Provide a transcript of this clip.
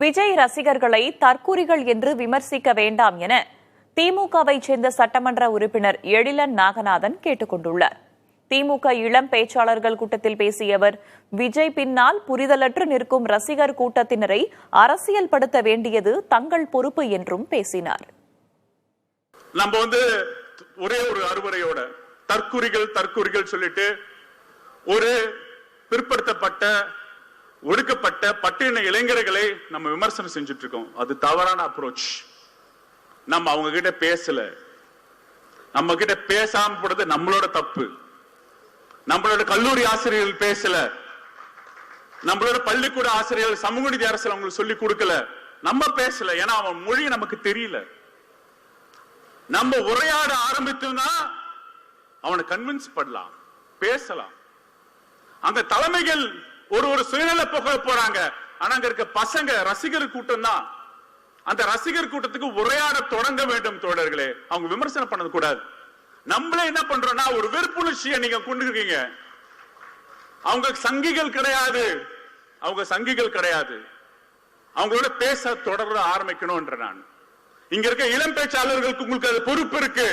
விஜய் ரசிகர்களை தற்குறிகள் என்று விமர்சிக்க வேண்டாம் என திமுகவை சேர்ந்த சட்டமன்ற உறுப்பினர் எழிலன் நாகநாதன் கேட்டுக் கொண்டுள்ளார். திமுக இளம் பேச்சாளர்கள் கூட்டத்தில் பேசிய அவர், விஜய் பின்னால் புரிதலற்று நிற்கும் ரசிகர் கூட்டத்தினரை அரசியல் படுத்த வேண்டியது தங்கள் பொறுப்பு என்றும் பேசினார். நம்ம ஒரே ஒரு அறுவரையோட தற்குறிகள் சொல்லிட்டு ஒரு பிற்படுத்தப்பட்ட ஒடுக்கப்பட்ட பட்டியலின இளைஞர்களை நம்ம விமர்சனம் செஞ்சுட்டு இருக்கோம். அது தவறான அப்ரோச். நம்ம அவங்க கிட்ட பேசல, நம்ம கிட்ட பேசாம போறது நம்மளோட தப்பு. நம்மளோட கல்லூரி ஆசிரியர்கள் பேசல, நம்மளோட பள்ளிக்கூட ஆசிரியர்கள் சமூக நீதி அரசியல் அவங்களுக்கு சொல்லி கொடுக்கல, நம்ம பேசல. ஏன்னா அவன் மொழி நமக்கு தெரியல. நம்ம உரையாட ஆரம்பித்தோம்னா அவனை கன்வின்ஸ் பண்ணலாம், பேசலாம். அந்த தலைமைகள் ஒரு சுயநல போக போறாங்க. ஆனா அங்க இருக்க பசங்க ரசிகர் கூட்டம் தான். அந்த ரசிகர் கூட்டத்துக்கு உரையாட தொடங்க வேண்டும் தோழர்களே. அவங்க விமர்சனம் பண்ணது கூடாது. நம்மளே என்ன பண்றோம்னா ஒரு வெறுப்புணர்ச்சியை நீங்க கொண்டு இருக்கீங்க. அவங்க சங்கிகள் கிடையாது, அவங்களோட பேச தொடர ஆரம்பிக்கணும். நான் இங்க இருக்க இளம் பேச்சாளர்களுக்கு உங்களுக்கு அது பொறுப்பு இருக்கு.